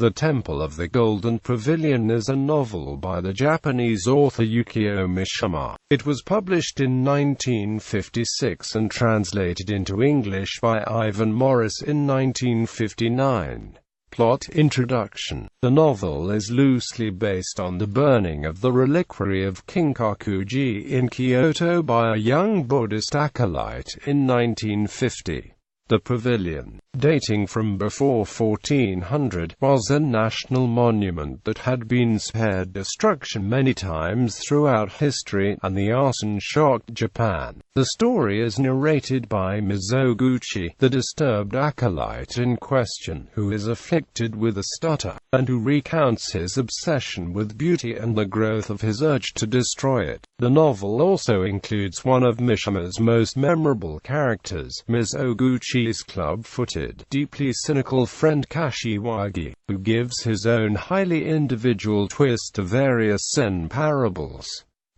The Temple of the Golden Pavilion is a novel by the Japanese author Yukio Mishima. It was published in 1956 and translated into English by Ivan Morris in 1959. Plot. Introduction. The novel is loosely based on the burning of the reliquary of Kinkakuji in Kyoto by a young Buddhist acolyte in 1950. The pavilion, dating from before 1400, was a national monument that had been spared destruction many times throughout history, and the arson shocked Japan. The story is narrated by Mizoguchi, the disturbed acolyte in question, who is afflicted with a stutter, and who recounts his obsession with beauty and the growth of his urge to destroy it. The novel also includes one of Mishima's most memorable characters, Mizoguchi's club-footed, deeply cynical friend Kashiwagi, who gives his own highly individual twist to various Zen parables.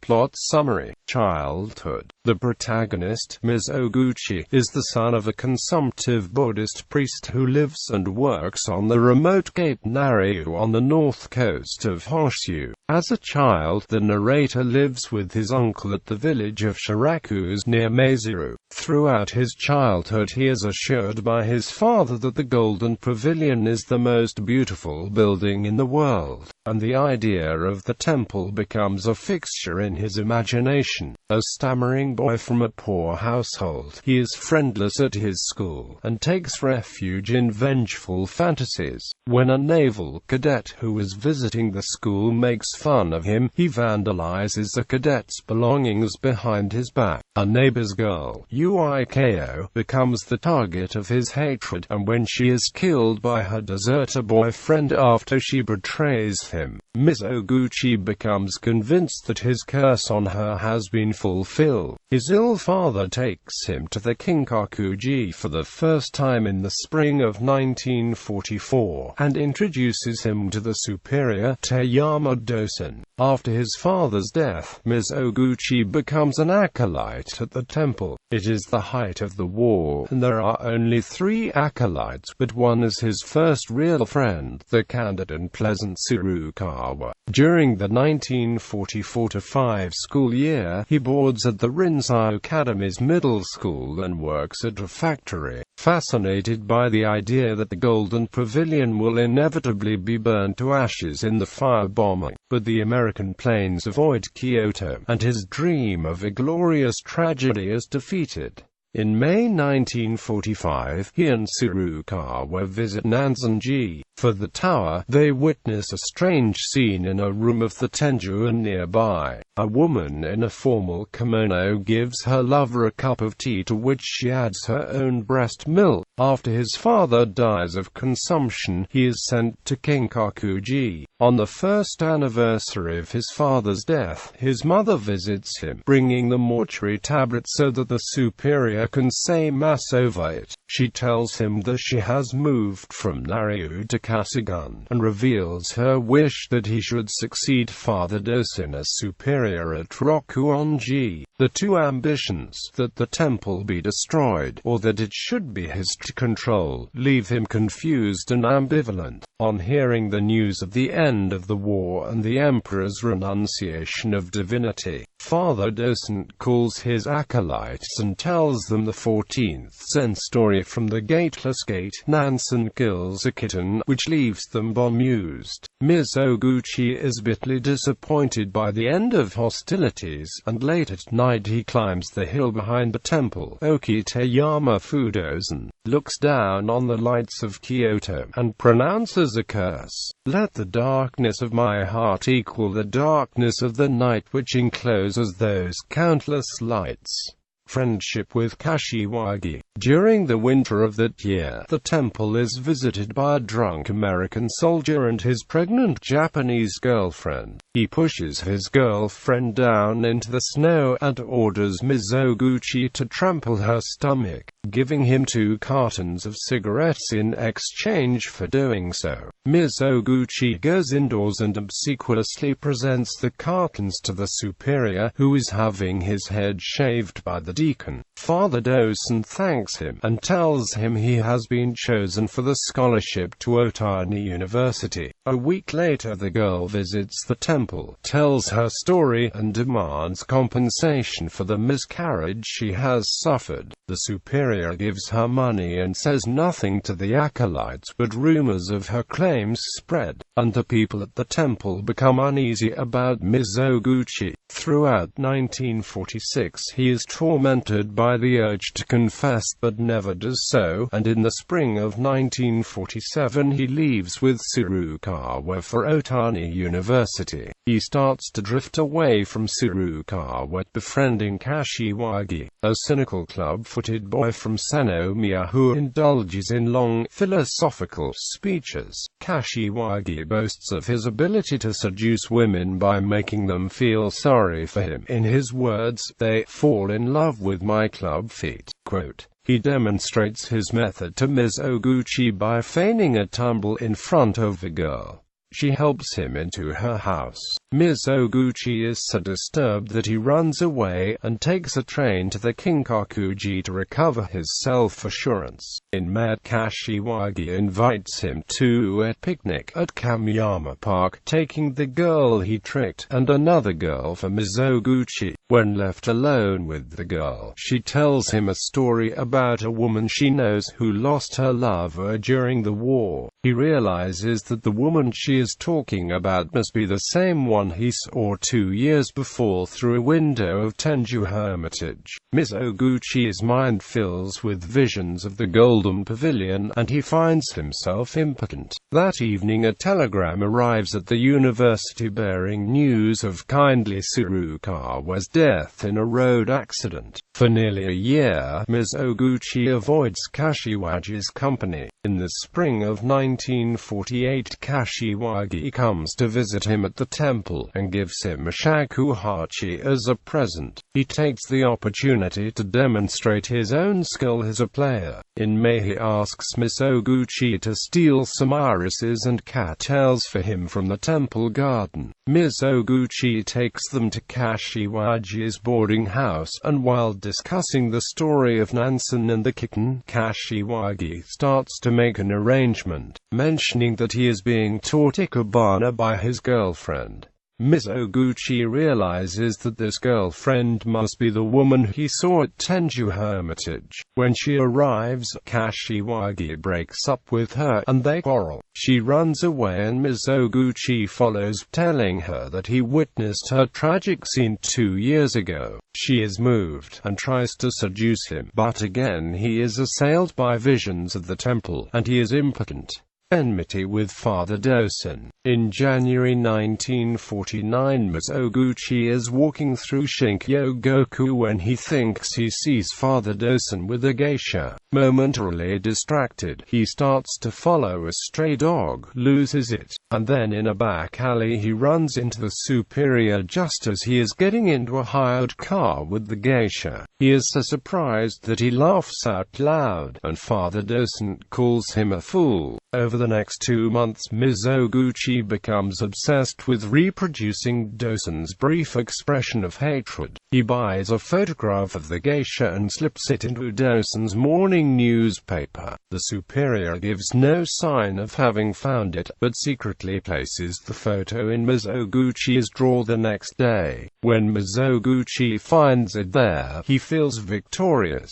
Plot summary. Childhood. The protagonist, Mizoguchi, is the son of a consumptive Buddhist priest who lives and works on the remote Cape Naryu on the north coast of Honshu. As a child, the narrator lives with his uncle at the village of Shiraku's near Maizuru. Throughout his childhood he is assured by his father that the Golden Pavilion is the most beautiful building in the world, and the idea of the temple becomes a fixture in his imagination. A stammering boy from a poor household, he is friendless at his school, and takes refuge in vengeful fantasies. When a naval cadet who is visiting the school makes fun of him, he vandalizes the cadet's belongings behind his back. A neighbor's girl, Yukio, becomes the target of his hatred, and when she is killed by her deserter boyfriend after she betrays him, Mizoguchi becomes convinced that his curse on her has been fulfilled. His ill father takes him to the Kinkakuji for the first time in the spring of 1944, and introduces him to the superior, Taeyama Dosen. After his father's death, Mizoguchi becomes an acolyte at the temple. It is the height of the war, and there are only 3 acolytes, but one is his first real friend, the candid and pleasant Tsurukawa. During the 1944-5 school year, he boards at the Rinzai Academy's middle school and works at a factory. Fascinated by the idea that the Golden Pavilion will inevitably be burned to ashes in the firebombing, but the American planes avoid Kyoto, and his dream of a glorious tragedy is defeated. In May 1945, he and Tsurukawa visit Nanzenji. For the tower, they witness a strange scene in a room of the Tenju nearby. A woman in a formal kimono gives her lover a cup of tea to which she adds her own breast milk. After his father dies of consumption, he is sent to Kinkakuji. On the first anniversary of his father's death, his mother visits him, bringing the mortuary tablet so that the superior can say mass over it. She tells him that she has moved from Naryu to Kasugan, and reveals her wish that he should succeed Father Dosen as superior at Rokuonji. The 2 ambitions, that the temple be destroyed, or that it should be his to control, leave him confused and ambivalent. On hearing the news of the end of the war and the emperor's renunciation of divinity, Father Dosen calls his acolytes and tells them the 14th Zen story from the Gateless Gate. Nansen kills a kitten, which leaves them bemused. Mizoguchi is bitterly disappointed by the end of hostilities, and late at night he climbs the hill behind the temple. Okitayama Fudosen looks down on the lights of Kyoto, and pronounces a curse. Let the darkness of my heart equal the darkness of the night which encloses those countless lights. Friendship with Kashiwagi. During the winter of that year, the temple is visited by a drunk American soldier and his pregnant Japanese girlfriend. He pushes his girlfriend down into the snow and orders Mizoguchi to trample her stomach, giving him 2 cartons of cigarettes in exchange for doing so. Mizoguchi goes indoors and obsequiously presents the cartons to the superior, who is having his head shaved by the deacon. Father Dosen thanks him and tells him he has been chosen for the scholarship to Otani University. A week later, the girl visits the temple, tells her story, and demands compensation for the miscarriage she has suffered. The superior gives her money and says nothing to the acolytes, but rumors of her claims spread, and the people at the temple become uneasy about Mizoguchi. Throughout 1946, he is tormented by the urge to confess but never does so, and in the spring of 1947 he leaves with Tsurukawa for Otani University. He starts to drift away from Tsurukawa, befriending Kashiwagi, a cynical club-footed boy from Senomiya who indulges in long, philosophical speeches. Kashiwagi boasts of his ability to seduce women by making them feel sorry for him. In his words, "They fall in love with my club feet." Quote, he demonstrates his method to Mizoguchi by feigning a tumble in front of the girl. She helps him into her house. Mizoguchi is so disturbed that he runs away and takes a train to the Kinkakuji to recover his self-assurance. In May, Kashiwagi invites him to a picnic at Kamiyama Park, taking the girl he tricked and another girl for Mizoguchi. When left alone with the girl, she tells him a story about a woman she knows who lost her lover during the war. He realizes that the woman she is talking about must be the same one he saw 2 years before through a window of Tenju Hermitage. Mizoguchi's mind fills with visions of the Golden Pavilion, and he finds himself impotent. That evening a telegram arrives at the university bearing news of kindly Tsurukawa's death in a road accident. For nearly a year, Mizoguchi avoids Kashiwagi's company. In the spring of 1948, Kashiwagi comes to visit him at the temple and gives him a shakuhachi as a present. He takes the opportunity to demonstrate his own skill as a player. In May, he asks Mizoguchi to steal some irises and cattails for him from the temple garden. Mizoguchi takes them to Kashiwagi's boarding house, and while discussing the story of Nansen and the kitten, Kashiwagi starts to make an arrangement, mentioning that he is being taught ikebana by his girlfriend. Mizoguchi realizes that this girlfriend must be the woman he saw at Tenju Hermitage. When she arrives, Kashiwagi breaks up with her, and they quarrel. She runs away and Mizoguchi follows, telling her that he witnessed her tragic scene 2 years ago. She is moved, and tries to seduce him, but again he is assailed by visions of the temple, and he is impotent. Enmity with Father Dosen. In January 1949, Mizoguchi is walking through Shinkyo-goku when he thinks he sees Father Dosen with a geisha. Momentarily distracted, he starts to follow a stray dog, loses it, and then in a back alley he runs into the superior just as he is getting into a hired car with the geisha. He is so surprised that he laughs out loud, and Father Dosen calls him a fool. Over the next 2 months, Mizoguchi becomes obsessed with reproducing Dosen's brief expression of hatred. He buys a photograph of the geisha and slips it into Dosen's morning newspaper. The superior gives no sign of having found it, but secretly places the photo in Mizoguchi's drawer the next day. When Mizoguchi finds it there, he feels victorious.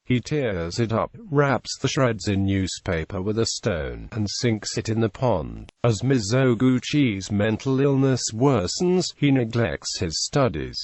He tears it up, wraps the shreds in newspaper with a stone, and sinks it in the pond. As Mizoguchi's mental illness worsens, he neglects his studies.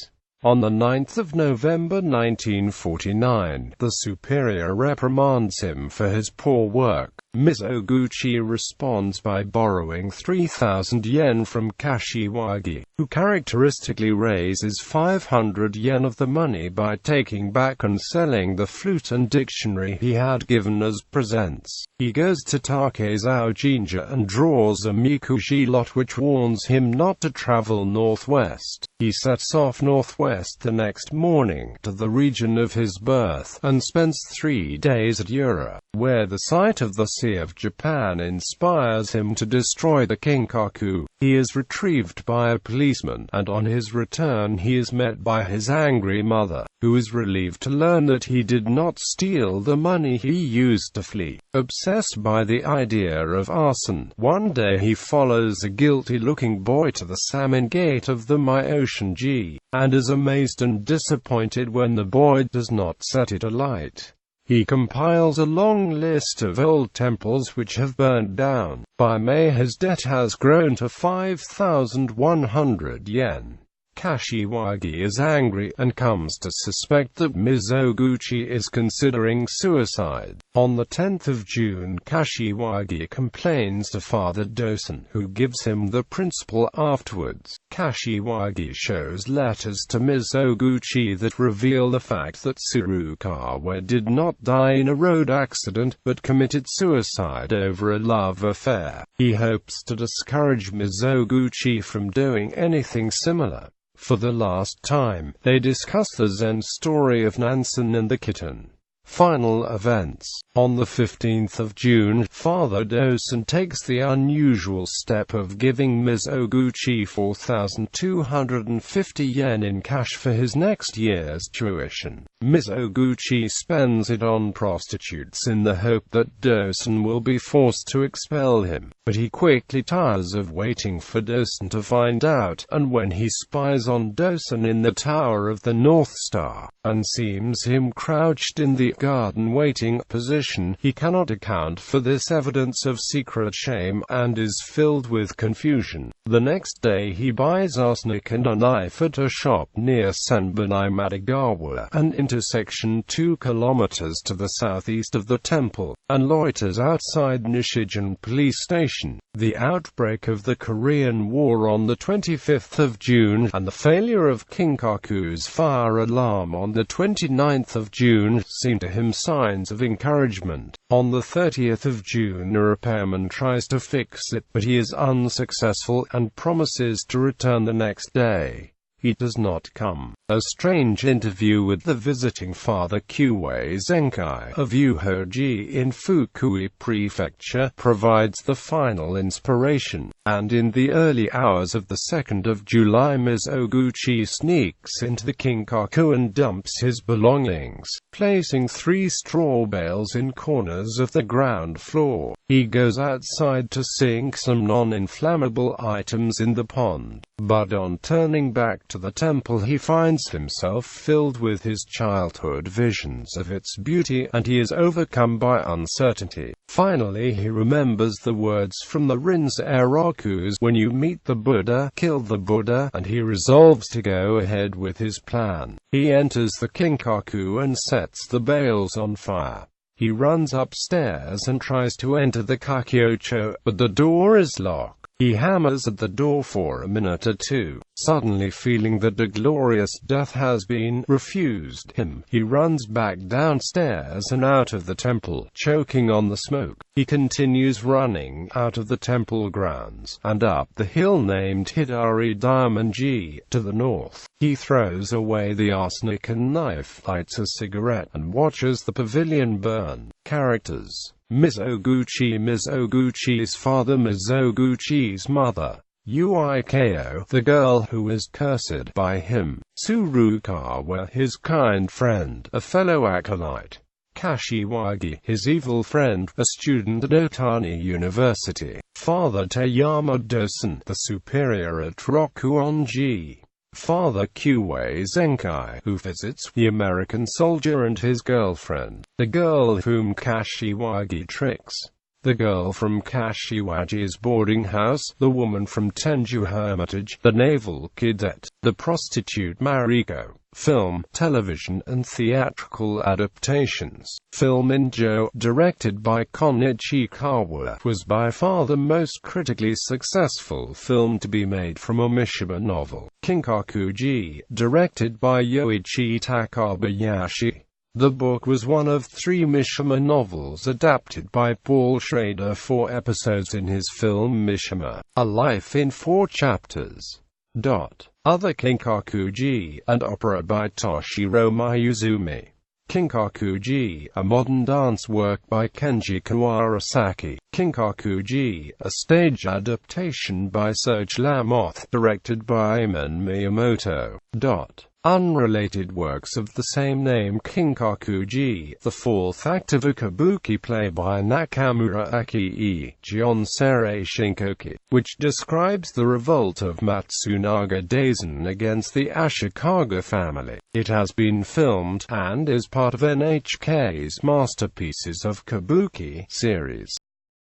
On the 9th of November 1949, the superior reprimands him for his poor work. Mizoguchi responds by borrowing 3,000 yen from Kashiwagi, who characteristically raises 500 yen of the money by taking back and selling the flute and dictionary he had given as presents. He goes to Takezao Jinja and draws a mikuji lot which warns him not to travel northwest. He sets off northwest the next morning to the region of his birth, and spends 3 days at Ura, where the site of the policy of Japan inspires him to destroy the Kinkaku. He is retrieved by a policeman, and on his return he is met by his angry mother, who is relieved to learn that he did not steal the money he used to flee. Obsessed by the idea of arson, one day he follows a guilty-looking boy to the salmon gate of the Myoshinji, and is amazed and disappointed when the boy does not set it alight. He compiles a long list of old temples which have burned down. By May his debt has grown to 5,100 yen. Kashiwagi is angry, and comes to suspect that Mizoguchi is considering suicide. On the 10th of June, Kashiwagi complains to Father Dosen, who gives him the principal afterwards. Kashiwagi shows letters to Mizoguchi that reveal the fact that Tsurukawa did not die in a road accident, but committed suicide over a love affair. He hopes to discourage Mizoguchi from doing anything similar. For the last time, they discuss the Zen story of Nansen and the kitten. Final events. On the 15th of June, Father Dosen takes the unusual step of giving Mizoguchi 4,250 yen in cash for his next year's tuition. Mizoguchi spends it on prostitutes in the hope that Dosen will be forced to expel him, but he quickly tires of waiting for Dosen to find out, and when he spies on Dosen in the Tower of the North Star, and sees him crouched in the garden waiting position, he cannot account for this evidence of secret shame, and is filled with confusion. The next day he buys arsenic and a knife at a shop near Senbonai Madagawa, an intersection 2 kilometers to the southeast of the temple, and loiters outside Nishijan police station. The outbreak of the Korean War on the 25th of June, and the failure of Kinkaku's fire alarm on the 29th of June, seem to him signs of encouragement. On the 30th of June, a repairman tries to fix it, but he is unsuccessful, and promises to return the next day. He does not come. A strange interview with the visiting Father Kyuei Zenkai of Uhoji in Fukui Prefecture provides the final inspiration, and in the early hours of the 2nd of July Mizoguchi sneaks into the Kinkaku and dumps his belongings, placing 3 straw bales in corners of the ground floor. He goes outside to sink some non-inflammable items in the pond, but on turning back to the temple he finds himself filled with his childhood visions of its beauty, and he is overcome by uncertainty. Finally he remembers the words from the Rinzai-rakus, "When you meet the Buddha, kill the Buddha," and he resolves to go ahead with his plan. He enters the Kinkaku and sets the bales on fire. He runs upstairs and tries to enter the kakyocho, but the door is locked. He hammers at the door for a minute or two. Suddenly feeling that a glorious death has been refused him, he runs back downstairs and out of the temple, choking on the smoke. He continues running out of the temple grounds, and up the hill named Hidari Damonji, to the north. He throws away the arsenic and knife, lights a cigarette, and watches the pavilion burn. Characters: Mizoguchi, Mizoguchi's father, Mizoguchi's mother, Uiko, the girl who was cursed by him, Tsurukawa, his kind friend, a fellow acolyte, Kashiwagi, his evil friend, a student at Otani University, Father Teyama Dosen, the superior at Rokuonji, Father Kyuei Zenkai, who visits the American soldier and his girlfriend, the girl whom Kashiwagi tricks, the girl from Kashiwagi's boarding house, the woman from Tenju Hermitage, the naval cadet, the prostitute Mariko. Film, television and theatrical adaptations. Film Injo, directed by Konichi Kawa, was by far the most critically successful film to be made from a Mishima novel. Kinkaku-ji, directed by Yoichi Takabayashi. The book was one of 3 Mishima novels adapted by Paul Schrader for episodes in his film Mishima, A Life in 4 Chapters. Other Kinkaku-ji, and opera by Toshiro Mayuzumi. Kinkakuji, a modern dance work by Kenji Kawarasaki. Kinkakuji, a stage adaptation by Serge Lamotte, directed by Eamon Miyamoto. Unrelated works of the same name. Kinkakuji, the fourth act of a kabuki play by Nakamura Akii, Gionsere Shinkoki, which describes the revolt of Matsunaga Daisen against the Ashikaga family. It has been filmed, and is part of NHK's Masterpieces of Kabuki series.